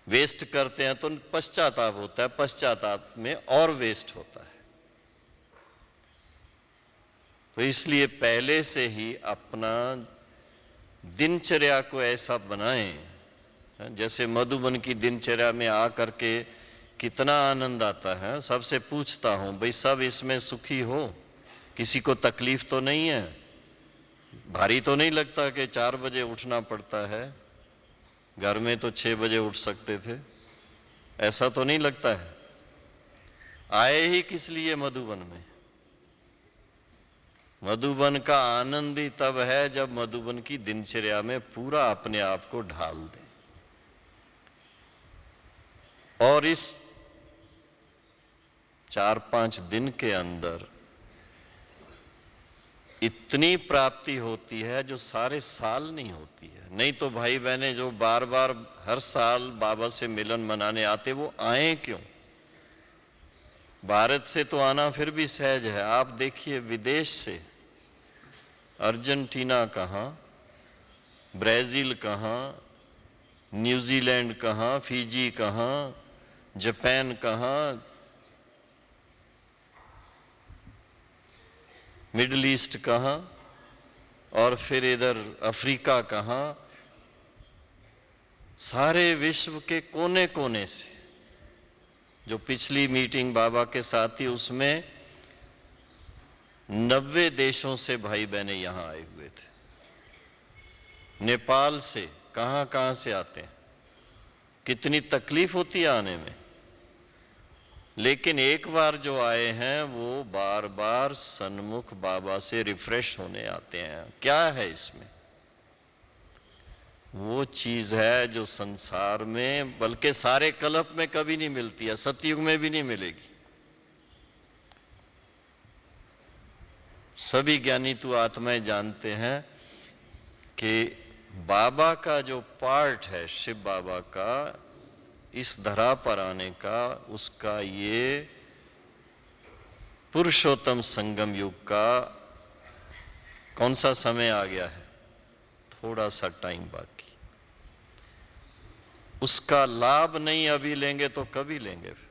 वेस्ट करते हैं तो पश्चाताप होता है, पश्चाताप में और वेस्ट होता है। तो इसलिए पहले से ही अपना दिनचर्या को ऐसा बनाएं, जैसे मधुबन की दिनचर्या में आकर के कितना आनंद आता है। सबसे पूछता हूं, भाई सब इसमें सुखी हो, किसी को तकलीफ तो नहीं है, भारी तो नहीं लगता कि 4 बजे उठना पड़ता है, घर में तो 6 बजे उठ सकते थे, ऐसा तो नहीं लगता है? आए ही किस लिए मधुबन में? मधुबन का आनंद ही तब है जब मधुबन की दिनचर्या में पूरा अपने आप को ढाल दें। और इस 4-5 दिन के अंदर इतनी प्राप्ति होती है जो सारे साल नहीं होती है। नहीं तो भाई बहने जो बार बार हर साल बाबा से मिलन मनाने आते, वो आए क्यों? भारत से तो आना फिर भी सहज है, आप देखिए विदेश से, अर्जेंटीना कहाँ, ब्राजील कहाँ, न्यूजीलैंड कहाँ, फिजी कहाँ, जापान कहाँ, मिडिल ईस्ट कहाँ, और फिर इधर अफ्रीका कहाँ, सारे विश्व के कोने कोने से। जो पिछली मीटिंग बाबा के साथ थी उसमें 90 देशों से भाई बहने यहां आए हुए थे। नेपाल से, कहां कहां से आते हैं, कितनी तकलीफ होती है आने में, लेकिन एक बार जो आए हैं वो बार बार सन्मुख बाबा से रिफ्रेश होने आते हैं। क्या है इसमें? वो चीज है जो संसार में, बल्कि सारे कल्प में कभी नहीं मिलती है, सतयुग में भी नहीं मिलेगी। सभी ज्ञानी तु आत्माएं जानते हैं कि बाबा का जो पार्ट है, शिव बाबा का इस धरा पर आने का, उसका ये पुरुषोत्तम संगम युग का कौन सा समय आ गया है? थोड़ा सा टाइम बाकी। उसका लाभ नहीं अभी लेंगे तो कभी लेंगे? फिर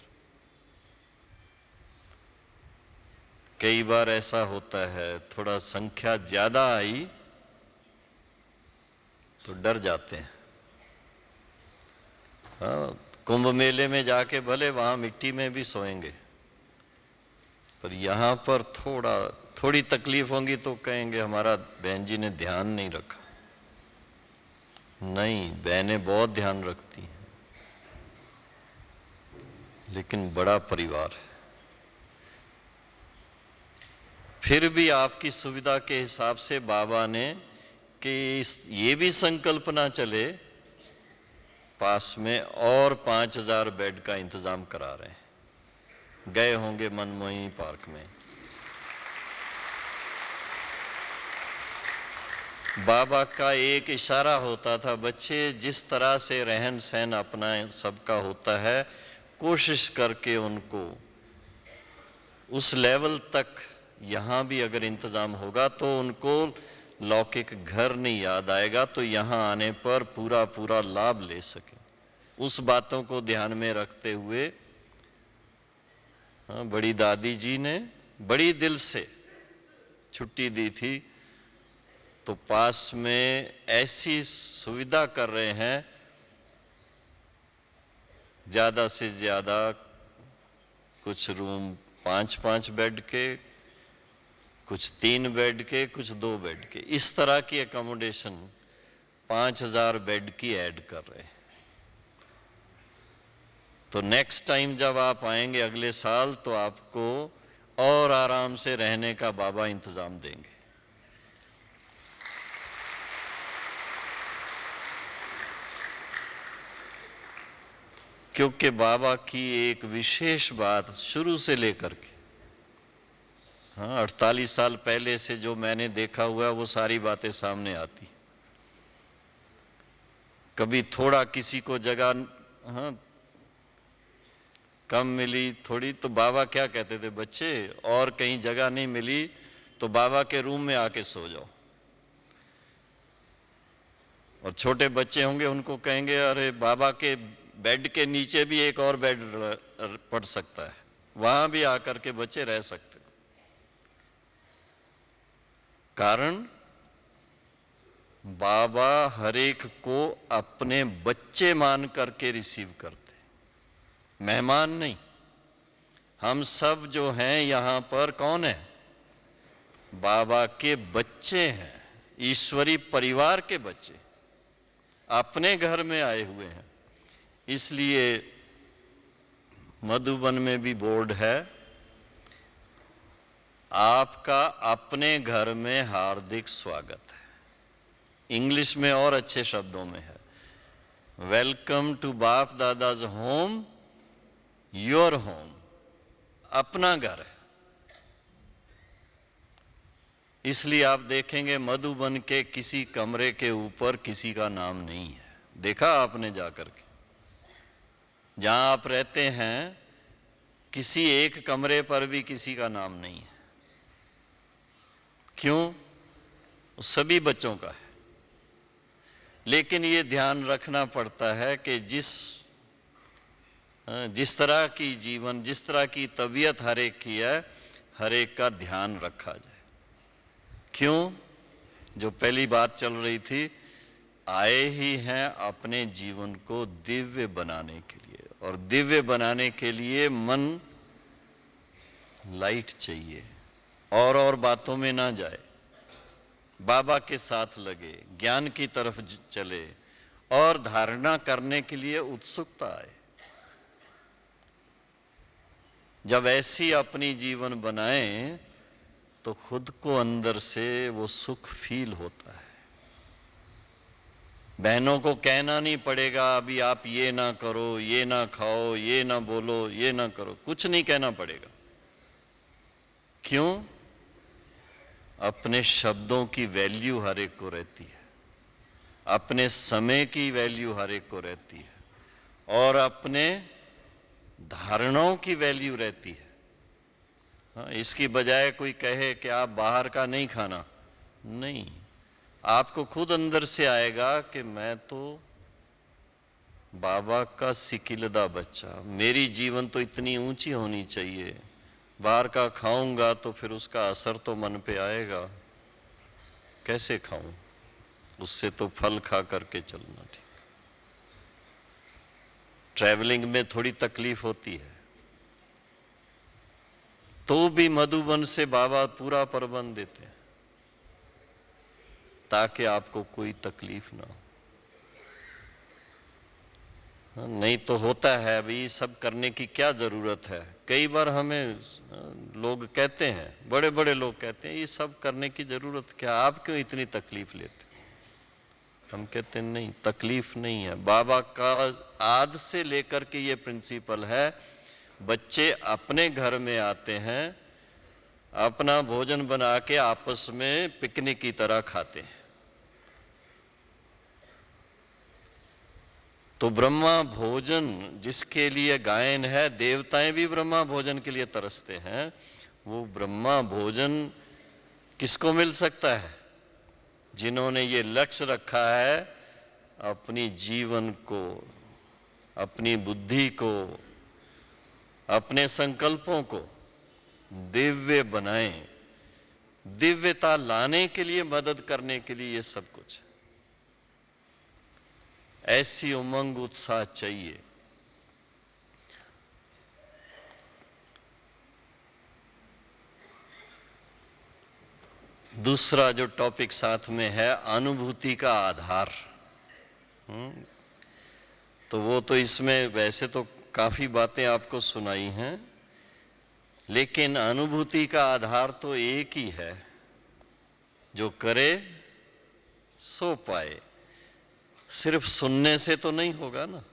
कई बार ऐसा होता है, थोड़ा संख्या ज्यादा आई तो डर जाते हैं। हाँ, कुंभ मेले में जाके भले वहां मिट्टी में भी सोएंगे, पर यहां पर थोड़ी तकलीफ होगी तो कहेंगे हमारा बहन जी ने ध्यान नहीं रखा। नहीं, बहनें बहुत ध्यान रखती हैं, लेकिन बड़ा परिवार है। फिर भी आपकी सुविधा के हिसाब से बाबा ने कि ये भी संकल्पना चले, पास में और 5000 बेड का इंतजाम करा रहे हैं। गए होंगे मनमोही पार्क में। बाबा का एक इशारा होता था, बच्चे जिस तरह से रहन सहन अपना सबका होता है, कोशिश करके उनको उस लेवल तक यहाँ भी अगर इंतजाम होगा तो उनको लौकिक घर नहीं याद आएगा, तो यहाँ आने पर पूरा पूरा लाभ ले सके। उस बातों को ध्यान में रखते हुए बड़ी दादी जी ने बड़ी दिल से छुट्टी दी थी, तो पास में ऐसी सुविधा कर रहे हैं, ज़्यादा से ज़्यादा कुछ रूम 5-5 बेड के, कुछ 3 बेड के, कुछ 2 बेड के, इस तरह की एकोमोडेशन 5000 बेड की ऐड कर रहे हैं। तो नेक्स्ट टाइम जब आप आएंगे अगले साल, तो आपको और आराम से रहने का बाबा इंतजाम देंगे। क्योंकि बाबा की एक विशेष बात शुरू से लेकर के 48 साल पहले से जो मैंने देखा हुआ है, वो सारी बातें सामने आती। कभी थोड़ा किसी को जगह कम मिली थोड़ी, तो बाबा क्या कहते थे, बच्चे और कहीं जगह नहीं मिली तो बाबा के रूम में आके सो जाओ। और छोटे बच्चे होंगे उनको कहेंगे, अरे बाबा के बेड के नीचे भी एक और बेड पड़ सकता है, वहां भी आकर के बच्चे रह सकते। कारण बाबा हर एक को अपने बच्चे मान करके रिसीव करते, मेहमान नहीं। हम सब जो हैं यहां पर कौन है, बाबा के बच्चे हैं, ईश्वरी परिवार के बच्चे, अपने घर में आए हुए हैं। इसलिए मधुबन में भी बोर्ड है, आपका अपने घर में हार्दिक स्वागत है। इंग्लिश में और अच्छे शब्दों में है, वेलकम टू बाप दादाज होम, योर होम, अपना घर है। इसलिए आप देखेंगे मधुबन के किसी कमरे के ऊपर किसी का नाम नहीं है। देखा आपने जाकर के, जहां आप रहते हैं किसी एक कमरे पर भी किसी का नाम नहीं है। क्यों? सभी बच्चों का है। लेकिन ये ध्यान रखना पड़ता है कि जिस तरह की जीवन, जिस तरह की तबीयत हर एक की है, हर एक का ध्यान रखा जाए। क्यों? जो पहली बात चल रही थी, आए ही हैं अपने जीवन को दिव्य बनाने के लिए, और दिव्य बनाने के लिए मन लाइट चाहिए, और बातों में ना जाए, बाबा के साथ लगे, ज्ञान की तरफ चले, और धारणा करने के लिए उत्सुकता आए। जब ऐसी अपनी जीवन बनाएं तो खुद को अंदर से वो सुख फील होता है। बहनों को कहना नहीं पड़ेगा अभी आप ये ना करो, ये ना खाओ, ये ना बोलो, ये ना करो, कुछ नहीं कहना पड़ेगा। क्यों? अपने शब्दों की वैल्यू हर एक को रहती है, अपने समय की वैल्यू हर एक को रहती है, और अपने धारणाओं की वैल्यू रहती है। इसकी बजाय कोई कहे कि आप बाहर का नहीं खाना, नहीं, आपको खुद अंदर से आएगा कि मैं तो बाबा का सिकिलदा बच्चा, मेरी जीवन तो इतनी ऊंची होनी चाहिए, बाहर का खाऊंगा तो फिर उसका असर तो मन पे आएगा, कैसे खाऊं, उससे तो फल खा करके चलना ठीक। ट्रैवलिंग में थोड़ी तकलीफ होती है, तो भी मधुबन से बाबा पूरा प्रबंध देते हैं ताकि आपको कोई तकलीफ ना हो। नहीं तो होता है अभी सब करने की क्या जरूरत है। कई बार हमें लोग कहते हैं, बड़े बड़े लोग कहते हैं, ये सब करने की जरूरत क्या, आप क्यों इतनी तकलीफ लेते। हम कहते हैं नहीं, तकलीफ नहीं है। बाबा का आद से लेकर के ये प्रिंसिपल है, बच्चे अपने घर में आते हैं, अपना भोजन बना के आपस में पिकनिक की तरह खाते हैं। तो ब्रह्मा भोजन जिसके लिए गायन है, देवताएं भी ब्रह्मा भोजन के लिए तरसते हैं। वो ब्रह्मा भोजन किसको मिल सकता है? जिन्होंने ये लक्ष्य रखा है अपनी जीवन को, अपनी बुद्धि को, अपने संकल्पों को दिव्य बनाएं, दिव्यता लाने के लिए, मदद करने के लिए ये सब कुछ। ऐसी उमंग उत्साह चाहिए। दूसरा जो टॉपिक साथ में है, अनुभूति का आधार। तो वो तो इसमें वैसे तो काफी बातें आपको सुनाई हैं, लेकिन अनुभूति का आधार तो एक ही है, जो करे सो पाए। सिर्फ सुनने से तो नहीं होगा ना,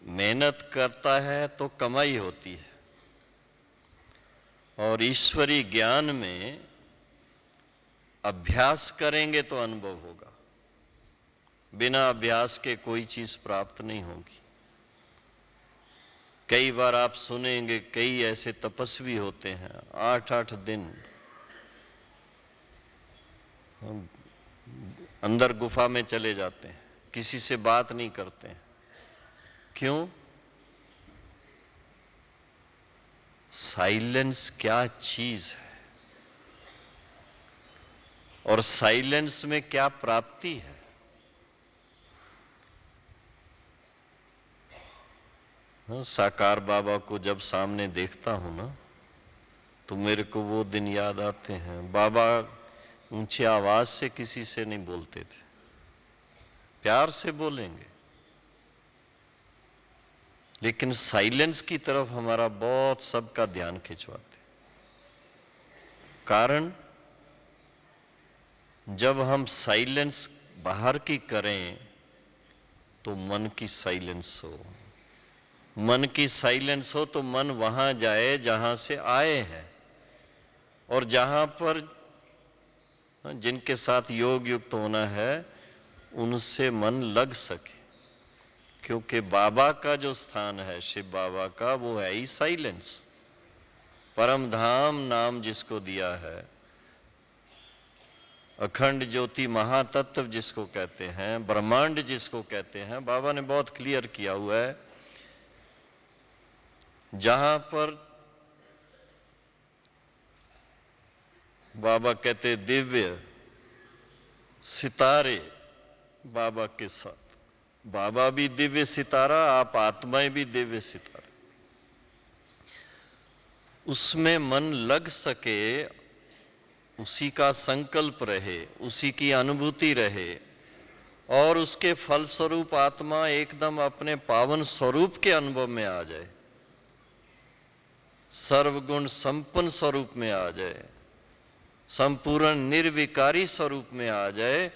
मेहनत करता है तो कमाई होती है। और ईश्वरीय ज्ञान में अभ्यास करेंगे तो अनुभव होगा, बिना अभ्यास के कोई चीज प्राप्त नहीं होगी। कई बार आप सुनेंगे, कई ऐसे तपस्वी होते हैं 8-8 दिन अंदर गुफा में चले जाते हैं, किसी से बात नहीं करते हैं। क्यों? साइलेंस क्या चीज है और साइलेंस में क्या प्राप्ति है। साकार बाबा को जब सामने देखता हूं ना, तो मेरे को वो दिन याद आते हैं। बाबा ऊंची आवाज से किसी से नहीं बोलते थे, प्यार से बोलेंगे, लेकिन साइलेंस की तरफ हमारा बहुत सबका ध्यान खिंचवाते। कारण जब हम साइलेंस बाहर की करें तो मन की साइलेंस हो, मन की साइलेंस हो तो मन वहां जाए जहां से आए हैं, और जहां पर जिनके साथ योग युक्त होना है उनसे मन लग सके। क्योंकि बाबा का जो स्थान है, शिव बाबा का, वो है ही साइलेंस। परम धाम नाम जिसको दिया है, अखंड ज्योति महातत्व जिसको कहते हैं, ब्रह्मांड जिसको कहते हैं, बाबा ने बहुत क्लियर किया हुआ है। जहां पर बाबा कहते दिव्य सितारे बाबा के साथ, बाबा भी दिव्य सितारा, आप आत्माएं भी दिव्य सितारा, उसमें मन लग सके, उसी का संकल्प रहे, उसी की अनुभूति रहे, और उसके फलस्वरूप आत्मा एकदम अपने पावन स्वरूप के अनुभव में आ जाए, सर्वगुण संपन्न स्वरूप में आ जाए, संपूर्ण निर्विकारी स्वरूप में आ जाए।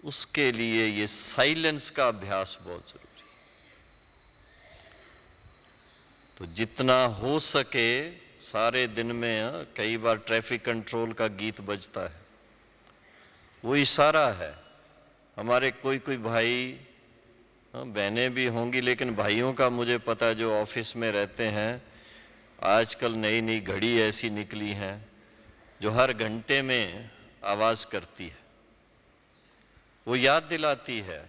उसके लिए ये साइलेंस का अभ्यास बहुत जरूरी है। तो जितना हो सके सारे दिन में, कई बार ट्रैफिक कंट्रोल का गीत बजता है, वो इशारा है। हमारे कोई कोई भाई, बहनें भी होंगी, लेकिन भाइयों का मुझे पता है, जो ऑफिस में रहते हैं, आजकल नई नई घड़ी ऐसी निकली हैं जो हर घंटे में आवाज करती है, वो याद दिलाती है।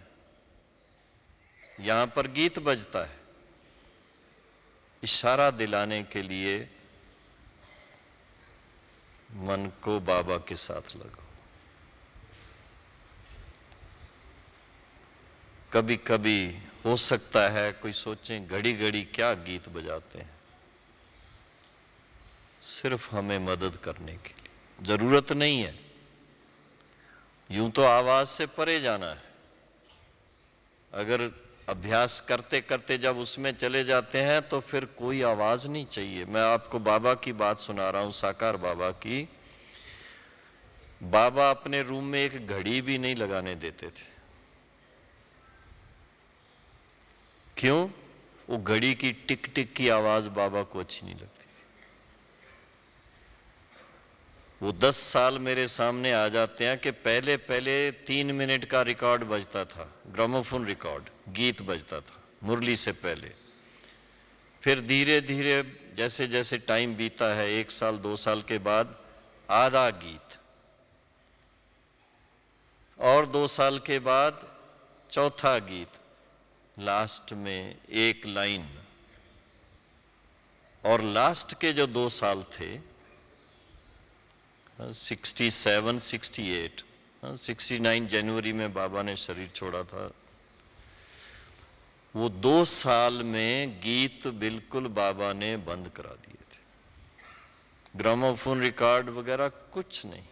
यहां पर गीत बजता है, इशारा दिलाने के लिए मन को बाबा के साथ लगाओ। कभी कभी हो सकता है कोई सोचे घड़ी घड़ी क्या गीत बजाते हैं, सिर्फ हमें मदद करने के लिए। जरूरत नहीं है, यूं तो आवाज से परे जाना है। अगर अभ्यास करते करते जब उसमें चले जाते हैं तो फिर कोई आवाज नहीं चाहिए। मैं आपको बाबा की बात सुना रहा हूं, साकार बाबा की। बाबा अपने रूम में एक घड़ी भी नहीं लगाने देते थे। क्यों? वो घड़ी की टिक टिक की आवाज बाबा को अच्छी नहीं लगती थी। वो 10 साल मेरे सामने आ जाते हैं कि पहले पहले 3 मिनट का रिकॉर्ड बजता था, ग्रामोफोन रिकॉर्ड, गीत बजता था मुरली से पहले। फिर धीरे धीरे जैसे जैसे टाइम बीता है, 1 साल 2 साल के बाद आधा गीत, और 2 साल के बाद चौथा गीत, लास्ट में एक लाइन। और लास्ट के जो 2 साल थे, 67, 68, 69 जनवरी में बाबा ने शरीर छोड़ा था। वो 2 साल में गीत बिल्कुल बाबा ने बंद करा दिए थे, ग्रामोफोन रिकॉर्ड वगैरह कुछ नहीं।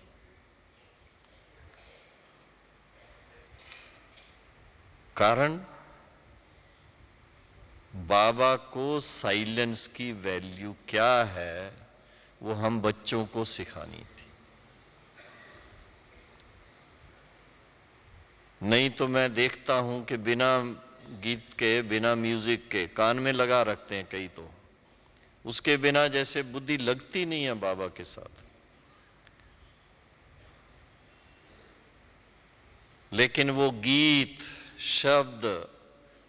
कारण बाबा को साइलेंस की वैल्यू क्या है वो हम बच्चों को सिखानी थी। नहीं तो मैं देखता हूं कि बिना गीत के, बिना म्यूजिक के कान में लगा रखते हैं कई, तो उसके बिना जैसे बुद्धि लगती नहीं है बाबा के साथ। लेकिन वो गीत, शब्द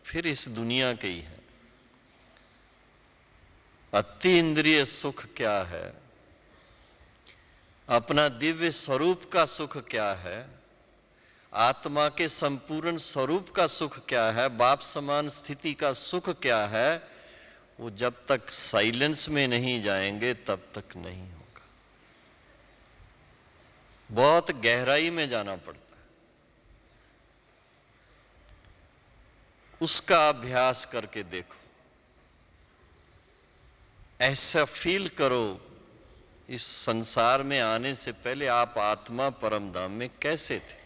फिर इस दुनिया के ही हैं। अति इंद्रिय सुख क्या है, अपना दिव्य स्वरूप का सुख क्या है, आत्मा के संपूर्ण स्वरूप का सुख क्या है, बाप समान स्थिति का सुख क्या है, वो जब तक साइलेंस में नहीं जाएंगे तब तक नहीं होगा। बहुत गहराई में जाना पड़ता है। उसका अभ्यास करके देखो, ऐसा फील करो इस संसार में आने से पहले आप आत्मा परम धाम में कैसे थे,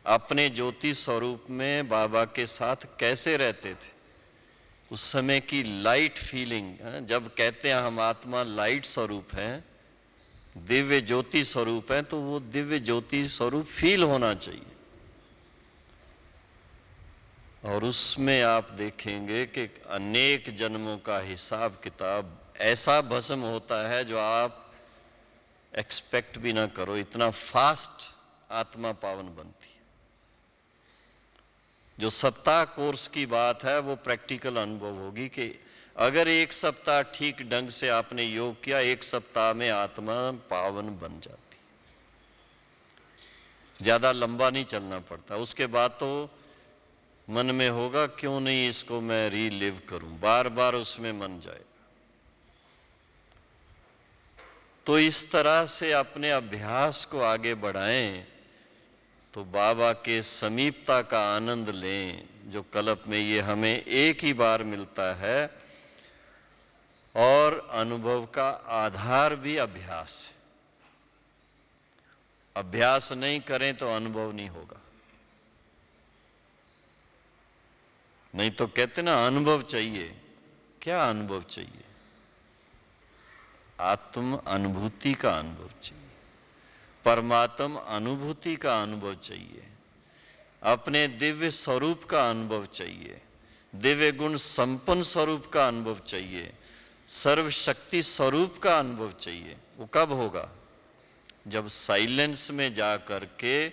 अपने ज्योति स्वरूप में बाबा के साथ कैसे रहते थे। उस समय की लाइट फीलिंग, जब कहते हैं हम आत्मा लाइट स्वरूप हैं, दिव्य ज्योति स्वरूप है, तो वो दिव्य ज्योति स्वरूप फील होना चाहिए। और उसमें आप देखेंगे कि अनेक जन्मों का हिसाब किताब ऐसा भस्म होता है जो आप एक्सपेक्ट भी ना करो, इतना फास्ट आत्मा पावन बनती है। जो सप्ताह कोर्स की बात है वो प्रैक्टिकल अनुभव होगी कि अगर 1 सप्ताह ठीक ढंग से आपने योग किया, 1 सप्ताह में आत्मा पावन बन जाती। ज्यादा लंबा नहीं चलना पड़ता। उसके बाद तो मन में होगा क्यों नहीं इसको मैं रीलिव करूं, बार बार उसमें मन जाए। तो इस तरह से अपने अभ्यास को आगे बढ़ाएं तो बाबा के समीपता का आनंद लें, जो कल्प में ये हमें एक ही बार मिलता है। और अनुभव का आधार भी अभ्यास है। अभ्यास नहीं करें तो अनुभव नहीं होगा। नहीं तो कहते ना अनुभव चाहिए। क्या अनुभव चाहिए? आत्म अनुभूति का अनुभव चाहिए, परमात्म अनुभूति का अनुभव चाहिए, अपने दिव्य स्वरूप का अनुभव चाहिए, दिव्य गुण संपन्न स्वरूप का अनुभव चाहिए, सर्वशक्ति स्वरूप का अनुभव चाहिए। वो कब होगा? जब साइलेंस में जा करके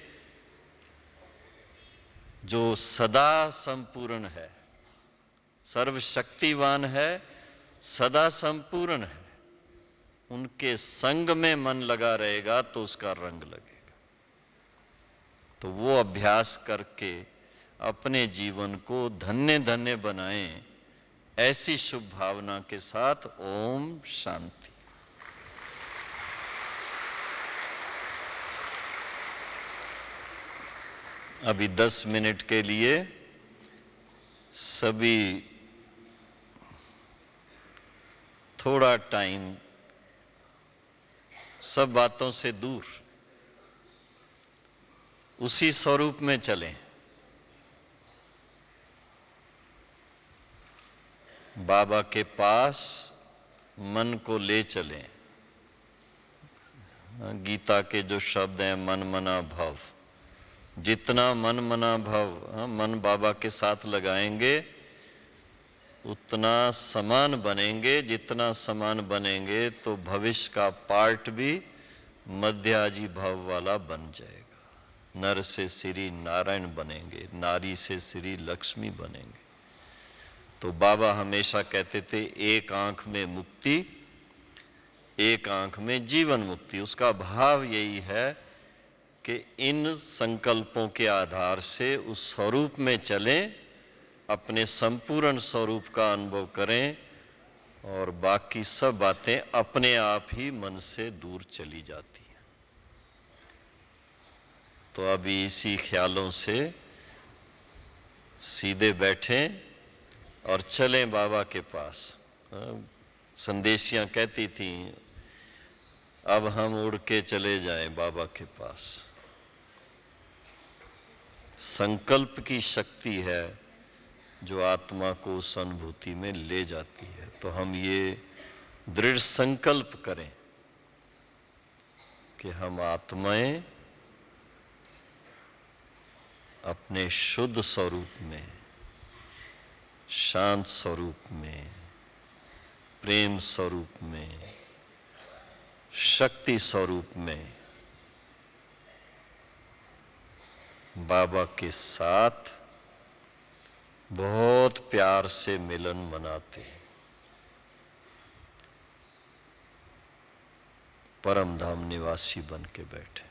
जो सदा संपूर्ण है, सर्वशक्तिवान है, सदा संपूर्ण है, उनके संग में मन लगा रहेगा तो उसका रंग लगेगा। तो वो अभ्यास करके अपने जीवन को धन्य धन्य बनाएं, ऐसी शुभ भावना के साथ। ओम शांति। अभी 10 मिनट के लिए सभी थोड़ा टाइम सब बातों से दूर उसी स्वरूप में चलें। बाबा के पास मन को ले चलें। गीता के जो शब्द हैं, मन मना भव, जितना मन मना भव, मन बाबा के साथ लगाएंगे उतना समान बनेंगे। जितना समान बनेंगे तो भविष्य का पार्ट भी मध्याजी भव वाला बन जाएगा। नर से श्री नारायण बनेंगे, नारी से श्री लक्ष्मी बनेंगे। तो बाबा हमेशा कहते थे एक आंख में मुक्ति, एक आंख में जीवन मुक्ति। उसका भाव यही है कि इन संकल्पों के आधार से उस स्वरूप में चलें, अपने संपूर्ण स्वरूप का अनुभव करें और बाकी सब बातें अपने आप ही मन से दूर चली जाती हैं। तो अभी इसी ख्यालों से सीधे बैठें और चलें बाबा के पास। संदेशियां कहती थी अब हम उड़ के चले जाएं बाबा के पास। संकल्प की शक्ति है जो आत्मा को उस अनुभूति में ले जाती है। तो हम ये दृढ़ संकल्प करें कि हम आत्माएं अपने शुद्ध स्वरूप में, शांत स्वरूप में, प्रेम स्वरूप में, शक्ति स्वरूप में बाबा के साथ बहुत प्यार से मिलन मनाते, परम धाम निवासी बन के बैठे।